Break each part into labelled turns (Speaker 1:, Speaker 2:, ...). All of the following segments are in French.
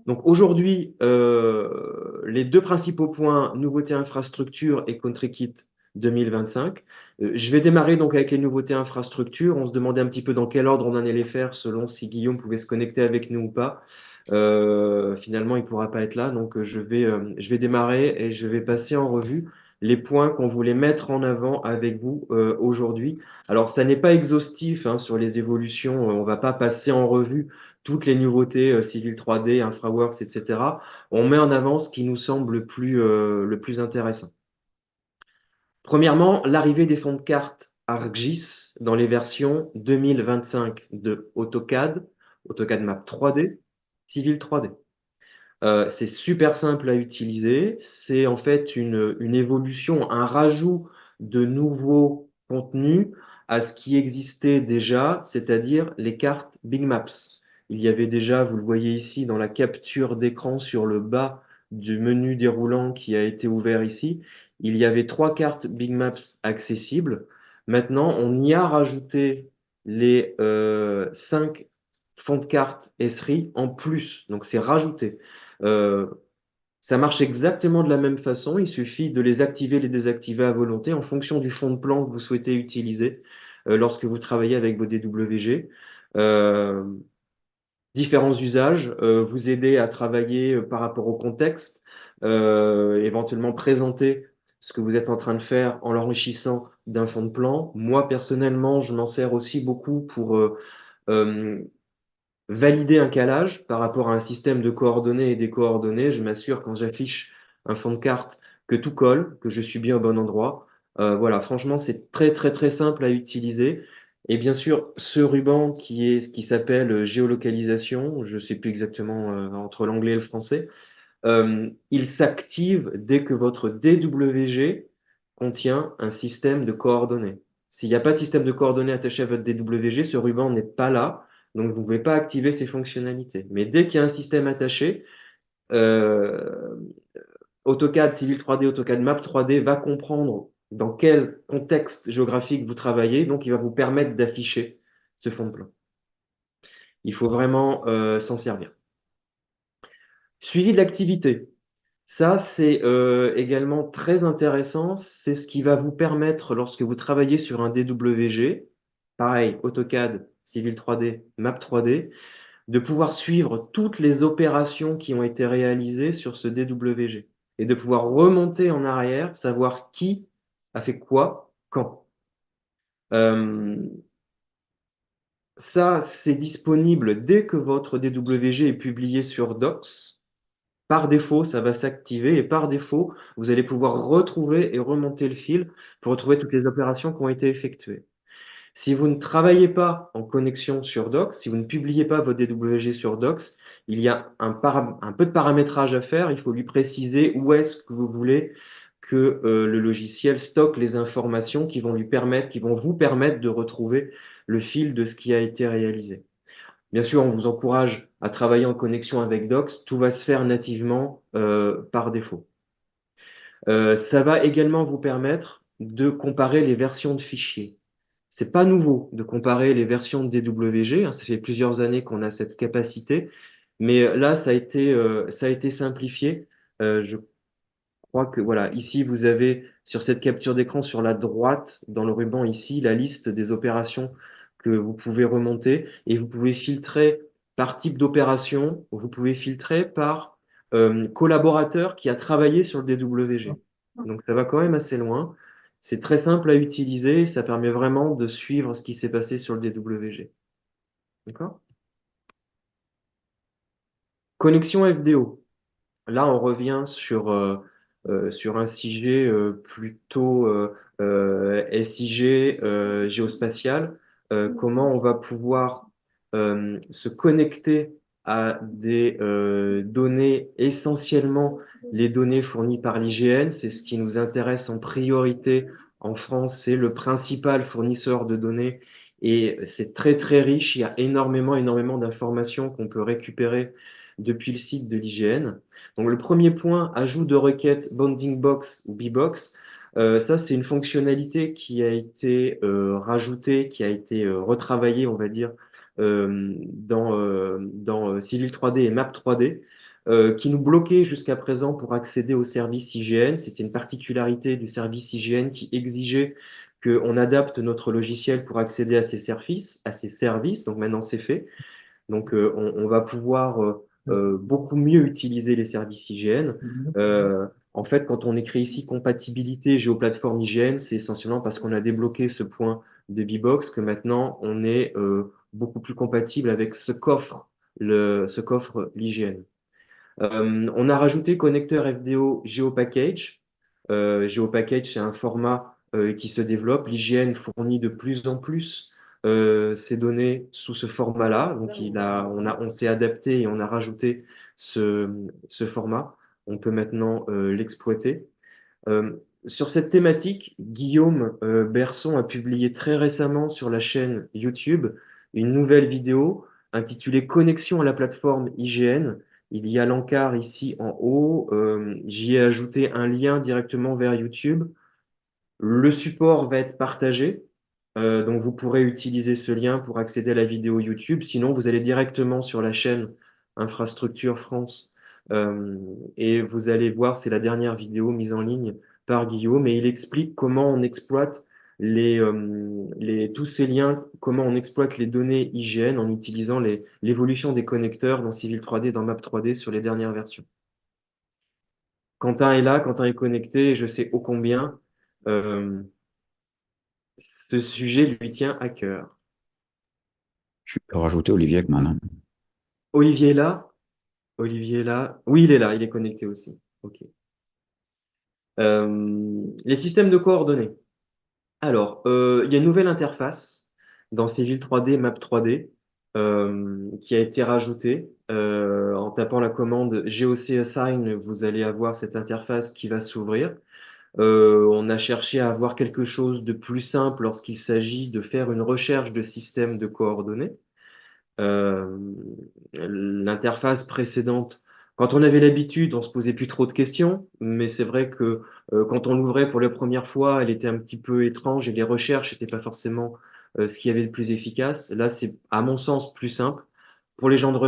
Speaker 1: Donc aujourd'hui, les deux principaux points, nouveautés infrastructure et Country Kit 2025. Je vais démarrer donc avec les nouveautés infrastructure. On se demandait un petit peu dans quel ordre on en allait faire selon si Guillaume pouvait se connecter avec nous ou pas. Finalement, il ne pourra pas être là, donc je vais démarrer et je vais passer en revue les points qu'on voulait mettre en avant avec vous aujourd'hui. Alors, ça n'est pas exhaustif hein, sur les évolutions. On ne va pas passer en revue toutes les nouveautés Civil 3D, InfraWorks, etc. On met en avant ce qui nous semble le plus intéressant. Premièrement, l'arrivée des fonds de carte ArcGIS dans les versions 2025 de AutoCAD, AutoCAD Map 3D, Civil 3D. C'est super simple à utiliser. C'est en fait une évolution, un rajout de nouveaux contenus à ce qui existait déjà, c'est-à-dire les cartes Big Maps. Il y avait déjà, vous le voyez ici, dans la capture d'écran sur le bas du menu déroulant qui a été ouvert ici, il y avait trois cartes Big Maps accessibles. Maintenant, on y a rajouté les cinq fonds de cartes Esri en plus. Donc, c'est rajouté. Euh, Ça marche exactement de la même façon. Il suffit de les activer, les désactiver à volonté en fonction du fond de plan que vous souhaitez utiliser lorsque vous travaillez avec vos DWG. Euh, Différents usages, vous aider à travailler par rapport au contexte, éventuellement présenter ce que vous êtes en train de faire en l'enrichissant d'un fond de plan. Moi, personnellement, je m'en sers aussi beaucoup pour euh, valider un calage par rapport à un système de coordonnées et des coordonnées. Je m'assure quand j'affiche un fond de carte que tout colle, que je suis bien au bon endroit. Voilà, franchement, c'est très très très simple à utiliser. Et bien sûr, ce ruban qui s'appelle géolocalisation, je ne sais plus exactement entre l'anglais et le français, il s'active dès que votre DWG contient un système de coordonnées. S'il n'y a pas de système de coordonnées attaché à votre DWG, ce ruban n'est pas là, donc vous ne pouvez pas activer ses fonctionnalités. Mais dès qu'il y a un système attaché, euh, AutoCAD Civil 3D, AutoCAD Map 3D va comprendre dans quel contexte géographique vous travaillez, donc il va vous permettre d'afficher ce fond de plan. Il faut vraiment s'en servir. Suivi de l'activité. Ça, c'est également très intéressant. C'est ce qui va vous permettre, lorsque vous travaillez sur un DWG, pareil, AutoCAD, Civil 3D, Map 3D, de pouvoir suivre toutes les opérations qui ont été réalisées sur ce DWG et de pouvoir remonter en arrière, savoir qui a fait quoi, quand. Euh, Ça, c'est disponible dès que votre DWG est publié sur Docs. Par défaut, ça va s'activer et par défaut, vous allez pouvoir retrouver et remonter le fil pour retrouver toutes les opérations qui ont été effectuées. Si vous ne travaillez pas en connexion sur Docs, si vous ne publiez pas votre DWG sur Docs, il y a un peu de paramétrage à faire. Il faut lui préciser où est-ce que vous voulez que le logiciel stocke les informations qui vont lui permettre, qui vont vous permettre de retrouver le fil de ce qui a été réalisé. Bien sûr, on vous encourage à travailler en connexion avec Docs. Tout va se faire nativement par défaut. Ça va également vous permettre de comparer les versions de fichiers. C'est pas nouveau de comparer les versions de DWG, hein, ça fait plusieurs années qu'on a cette capacité, mais là, ça a été simplifié. Je crois que voilà, ici, vous avez sur cette capture d'écran sur la droite, dans le ruban ici, la liste des opérations que vous pouvez remonter et vous pouvez filtrer par type d'opération, vous pouvez filtrer par collaborateur qui a travaillé sur le DWG. Donc ça va quand même assez loin. C'est très simple à utiliser, ça permet vraiment de suivre ce qui s'est passé sur le DWG. D'accord? Connexion FDO. Là, on revient sur un sujet plutôt SIG, géospatial. Comment on va pouvoir se connecter à des données, essentiellement les données fournies par l'IGN. C'est ce qui nous intéresse en priorité en France. C'est le principal fournisseur de données et c'est très, très riche. Il y a énormément d'informations qu'on peut récupérer depuis le site de l'IGN. Donc le premier point, ajout de requête bounding box ou bbox. Ça, c'est une fonctionnalité qui a été rajoutée, qui a été retravaillée, on va dire, dans Civil 3D et Map 3D, qui nous bloquaient jusqu'à présent pour accéder au service IGN. C'était une particularité du service IGN qui exigeait qu'on adapte notre logiciel pour accéder à ces services. Donc maintenant, c'est fait. Donc, on va pouvoir beaucoup mieux utiliser les services IGN. En fait, quand on écrit ici compatibilité géoplateforme IGN, c'est essentiellement parce qu'on a débloqué ce point de Bbox que maintenant on est beaucoup plus compatible avec ce qu'offre l'IGN. On a rajouté connecteur FDO GeoPackage. GeoPackage, c'est un format qui se développe. L'IGN fournit de plus en plus ces données sous ce format-là. Donc, on s'est adapté et on a rajouté ce format. On peut maintenant l'exploiter. Euh, sur cette thématique, Guillaume Berson a publié très récemment sur la chaîne YouTube une nouvelle vidéo intitulée Connexion à la plateforme IGN. Il y a l'encart ici en haut. J'y ai ajouté un lien directement vers YouTube. Le support va être partagé, donc vous pourrez utiliser ce lien pour accéder à la vidéo YouTube. Sinon, vous allez directement sur la chaîne Infrastructure France euh, et vous allez voir, c'est la dernière vidéo mise en ligne par Guillaume et il explique comment on exploite tous ces liens, comment on exploite les données IGN en utilisant l'évolution des connecteurs dans Civil 3D, dans Map 3D sur les dernières versions. Quentin est là, Quentin est connecté et je sais ô combien. euh, Ce sujet lui tient à cœur.
Speaker 2: Tu peux rajouter Olivier Ekman, hein.
Speaker 1: Olivier est là? Olivier est là? Oui, il est là, il est connecté aussi. Ok. Les systèmes de coordonnées. Alors, il y a une nouvelle interface dans Civil 3D, Map 3D, qui a été rajoutée. En tapant la commande GeoCAssign, vous allez avoir cette interface qui va s'ouvrir. On a cherché à avoir quelque chose de plus simple lorsqu'il s'agit de faire une recherche de systèmes de coordonnées. Euh, L'interface précédente, quand on avait l'habitude, on se posait plus trop de questions, mais c'est vrai que quand on l'ouvrait pour la première fois, elle était un petit peu étrange et les recherches n'étaient pas forcément ce qui y avait de plus efficace. Là, c'est à mon sens plus simple. Pour les gens de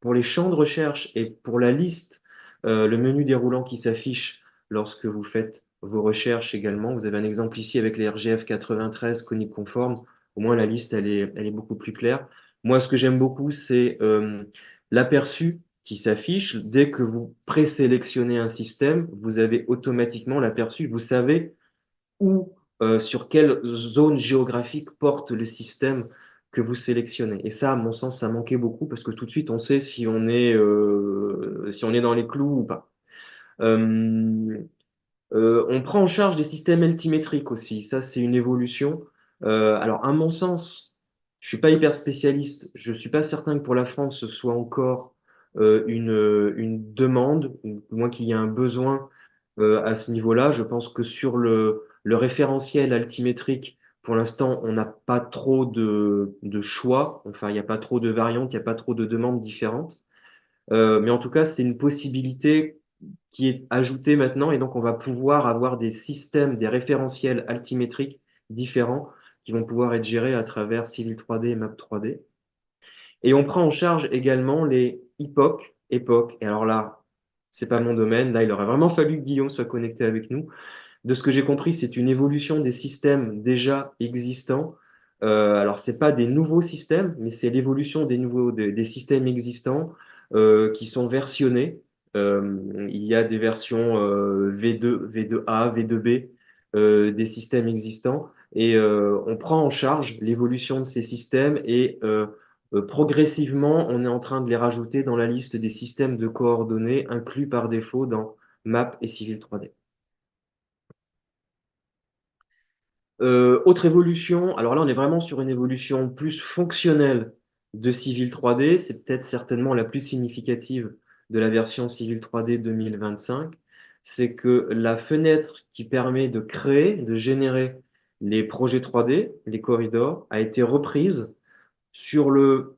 Speaker 1: pour les champs de recherche et pour la liste, le menu déroulant qui s'affiche lorsque vous faites vos recherches également. Vous avez un exemple ici avec les RGF 93 coniques conformes. Au moins, la liste, elle est beaucoup plus claire. Moi, ce que j'aime beaucoup, c'est l'aperçu qui s'affiche. Dès que vous présélectionnez un système, vous avez automatiquement l'aperçu. Vous savez où, sur quelle zone géographique porte le système que vous sélectionnez. Et ça, à mon sens, ça manquait beaucoup parce que tout de suite, on sait si on est dans les clous ou pas. Euh, on prend en charge des systèmes altimétriques aussi. Ça, c'est une évolution. Alors, à mon sens, je suis pas hyper spécialiste. Je suis pas certain que pour la France, ce soit encore une demande, ou du moins qu'il y ait un besoin à ce niveau-là. Je pense que sur le référentiel altimétrique, pour l'instant, on n'a pas trop de choix. Enfin, il n'y a pas trop de variantes, il n'y a pas trop de demandes différentes. Mais en tout cas, c'est une possibilité qui est ajoutée maintenant et donc on va pouvoir avoir des systèmes, des référentiels altimétriques différents qui vont pouvoir être gérés à travers Civil 3D et Map 3D. Et on prend en charge également les époques. Et alors là, c'est pas mon domaine. Là, il aurait vraiment fallu que Guillaume soit connecté avec nous. De ce que j'ai compris, c'est une évolution des systèmes déjà existants. Alors, c'est pas des nouveaux systèmes, mais c'est l'évolution des systèmes existants qui sont versionnés. Il y a des versions V2, V2A, V2B des systèmes existants et on prend en charge l'évolution de ces systèmes et progressivement, on est en train de les rajouter dans la liste des systèmes de coordonnées inclus par défaut dans Map et Civil 3D. Autre évolution, alors là on est vraiment sur une évolution plus fonctionnelle de Civil 3D, c'est peut-être certainement la plus significative de la version Civil 3D 2025, c'est que la fenêtre qui permet de créer, de générer les projets 3D, les corridors, a été reprise sur le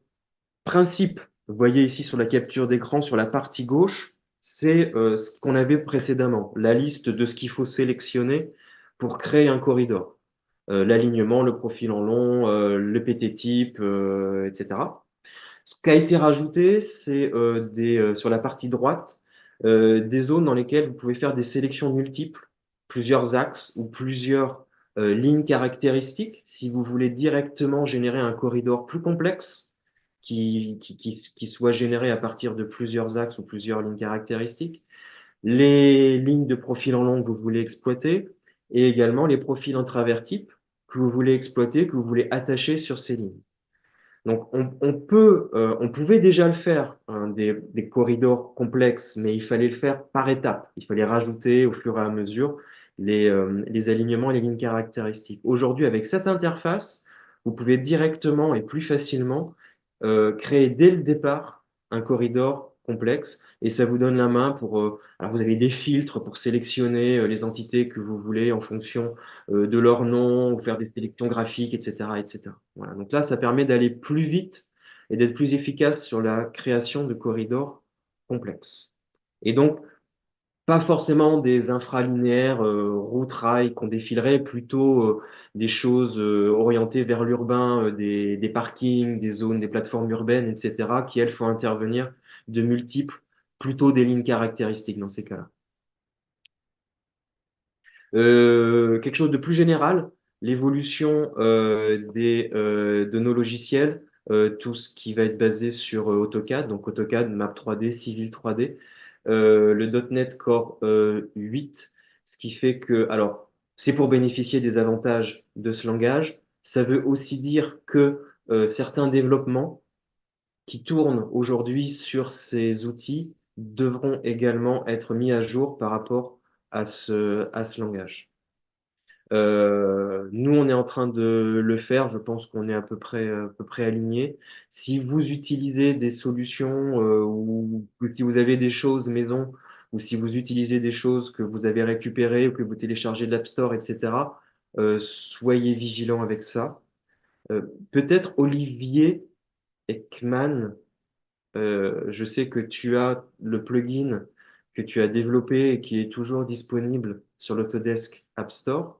Speaker 1: principe. Vous voyez ici sur la capture d'écran, sur la partie gauche, c'est ce qu'on avait précédemment, la liste de ce qu'il faut sélectionner pour créer un corridor. l'alignement, le profil en long, le PT type, etc. Ce qui a été rajouté, c'est sur la partie droite, des zones dans lesquelles vous pouvez faire des sélections multiples, plusieurs axes ou plusieurs lignes caractéristiques. Si vous voulez directement générer un corridor plus complexe qui soit généré à partir de plusieurs axes ou plusieurs lignes caractéristiques, les lignes de profil en long que vous voulez exploiter et également les profils en travers type que vous voulez exploiter, que vous voulez attacher sur ces lignes. Donc, on pouvait déjà le faire, hein, des corridors complexes, mais il fallait le faire par étapes. Il fallait rajouter au fur et à mesure les alignements et les lignes caractéristiques. Aujourd'hui, avec cette interface, vous pouvez directement et plus facilement créer dès le départ un corridor complexe et ça vous donne la main alors vous avez des filtres pour sélectionner les entités que vous voulez en fonction de leur nom, ou faire des sélections graphiques, etc., etc. Voilà. Donc là, ça permet d'aller plus vite et d'être plus efficace sur la création de corridors complexes. Et donc, pas forcément des infralinéaires, routes, rails qu'on défilerait, plutôt des choses orientées vers l'urbain, des parkings, des zones, des plateformes urbaines, etc., qui, elles, font intervenir de multiples, plutôt des lignes caractéristiques dans ces cas-là. Quelque chose de plus général, l'évolution de nos logiciels, tout ce qui va être basé sur AutoCAD, donc AutoCAD, Map 3D, Civil 3D, le .NET Core 8, ce qui fait que, alors, c'est pour bénéficier des avantages de ce langage. Ça veut aussi dire que certains développements qui tournent aujourd'hui sur ces outils devront également être mis à jour par rapport à ce langage. Nous, on est en train de le faire. Je pense qu'on est à peu près aligné. Si vous utilisez des solutions ou si vous avez des choses maison ou si vous utilisez des choses que vous avez récupérées ou que vous téléchargez de l'App Store, etc., soyez vigilants avec ça. Peut-être Olivier Ekman, je sais que tu as le plugin que tu as développé et qui est toujours disponible sur l'Autodesk App Store.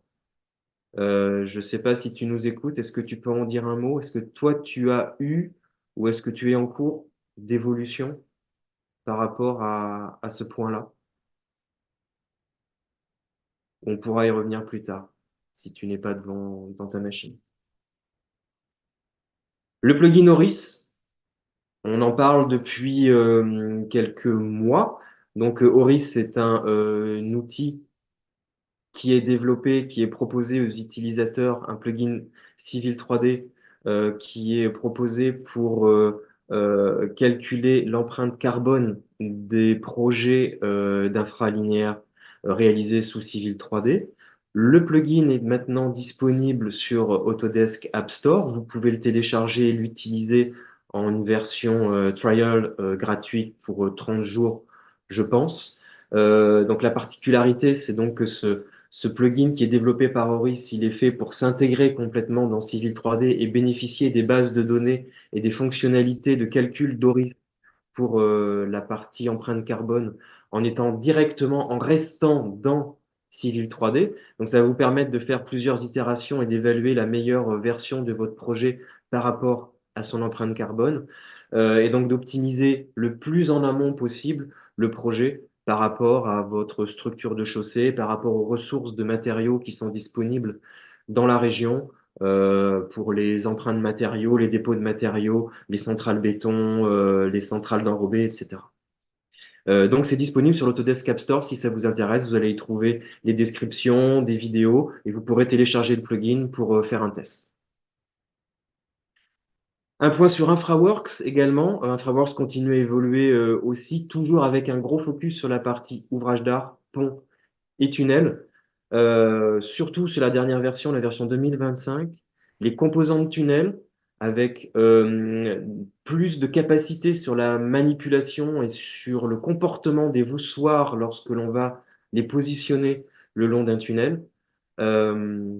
Speaker 1: Je ne sais pas si tu nous écoutes. Est-ce que tu peux en dire un mot? Est-ce que toi, tu as eu ou est-ce que tu es en cours d'évolution par rapport à ce point-là? On pourra y revenir plus tard si tu n'es pas dans ta machine. Le plugin Oris, on en parle depuis quelques mois. Donc, Oris, c'est un outil qui est développé, qui est proposé aux utilisateurs, un plugin Civil 3D qui est proposé pour calculer l'empreinte carbone des projets d'infralinéaires réalisés sous Civil 3D. Le plugin est maintenant disponible sur Autodesk App Store. Vous pouvez le télécharger et l'utiliser en une version trial gratuite pour 30 jours, je pense. Donc la particularité, c'est donc que ce plugin qui est développé par Oris, il est fait pour s'intégrer complètement dans Civil 3D et bénéficier des bases de données et des fonctionnalités de calcul d'Oris pour la partie empreinte carbone en restant dans Civil 3D. Donc, ça va vous permettre de faire plusieurs itérations et d'évaluer la meilleure version de votre projet par rapport à son empreinte carbone, et donc d'optimiser le plus en amont possible le projet par rapport à votre structure de chaussée, par rapport aux ressources de matériaux qui sont disponibles dans la région, pour les emprunts de matériaux, les dépôts de matériaux, les centrales béton, les centrales d'enrobés, etc. Donc c'est disponible sur l'Autodesk App Store si ça vous intéresse. Vous allez y trouver les descriptions, des vidéos et vous pourrez télécharger le plugin pour faire un test. Un point sur InfraWorks également. InfraWorks continue à évoluer aussi, toujours avec un gros focus sur la partie ouvrage d'art, pont et tunnel. Surtout sur la dernière version, la version 2025, les composants de tunnel avec plus de capacité sur la manipulation et sur le comportement des voussoirs lorsque l'on va les positionner le long d'un tunnel. Euh,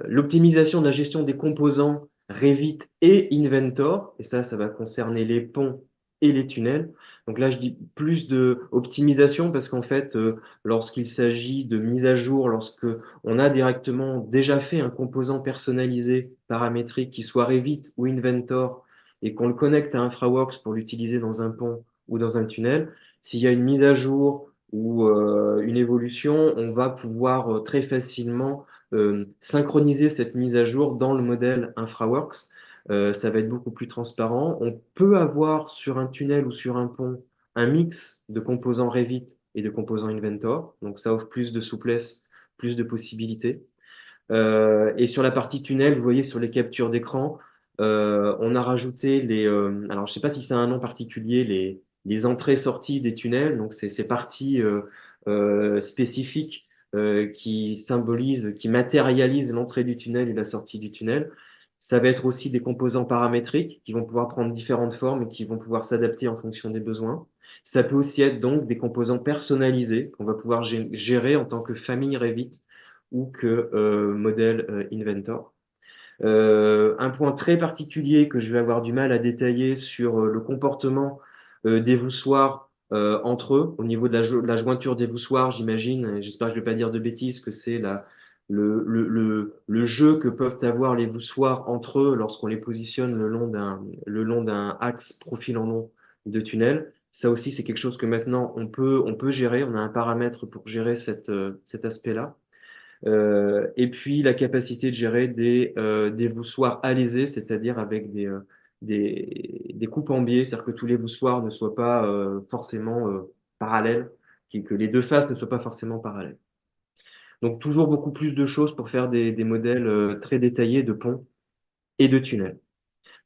Speaker 1: L'optimisation de la gestion des composants Revit et Inventor, et ça va concerner les ponts et les tunnels. Donc là, je dis plus de optimisation parce qu'en fait, lorsqu'il s'agit de mise à jour, lorsque on a directement déjà fait un composant personnalisé paramétrique qui soit Revit ou Inventor et qu'on le connecte à InfraWorks pour l'utiliser dans un pont ou dans un tunnel, s'il y a une mise à jour ou une évolution, on va pouvoir très facilement synchroniser cette mise à jour dans le modèle InfraWorks. Ça va être beaucoup plus transparent. On peut avoir sur un tunnel ou sur un pont un mix de composants Revit et de composants Inventor. Donc ça offre plus de souplesse, plus de possibilités. Et sur la partie tunnel, vous voyez sur les captures d'écran, on a rajouté alors je ne sais pas si c'est un nom particulier, les entrées-sorties des tunnels. Donc c'est ces parties spécifiques qui symbolisent, qui matérialisent l'entrée du tunnel et la sortie du tunnel. Ça va être aussi des composants paramétriques qui vont pouvoir prendre différentes formes et qui vont pouvoir s'adapter en fonction des besoins. Ça peut aussi être donc des composants personnalisés qu'on va pouvoir gérer en tant que famille Revit ou que modèle Inventor. Un point très particulier que je vais avoir du mal à détailler sur le comportement des voussoirs entre eux, au niveau de la jointure des voussoirs, j'imagine, et j'espère que je ne vais pas dire de bêtises, que c'est le jeu que peuvent avoir les voussoirs entre eux lorsqu'on les positionne le long d'un axe profil en long de tunnel. Ça aussi, c'est quelque chose que maintenant on peut gérer. On a un paramètre pour gérer cet aspect-là. Et puis la capacité de gérer des voussoirs alésés, c'est-à-dire avec des coupes en biais, c'est-à-dire que tous les voussoirs ne soient pas forcément parallèles, que les deux faces ne soient pas forcément parallèles. Donc toujours beaucoup plus de choses pour faire des modèles très détaillés de ponts et de tunnels.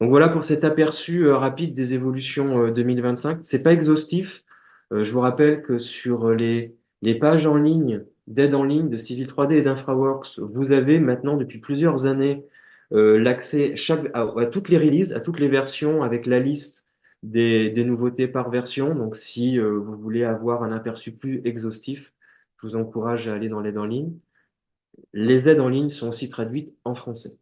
Speaker 1: Donc voilà pour cet aperçu rapide des évolutions 2025. C'est pas exhaustif. Je vous rappelle que sur les pages en ligne d'aide en ligne de Civil 3D et d'InfraWorks, vous avez maintenant depuis plusieurs années l'accès à toutes les releases, à toutes les versions avec la liste des nouveautés par version. Donc si vous voulez avoir un aperçu plus exhaustif, je vous encourage à aller dans l'aide en ligne. Les aides en ligne sont aussi traduites en français.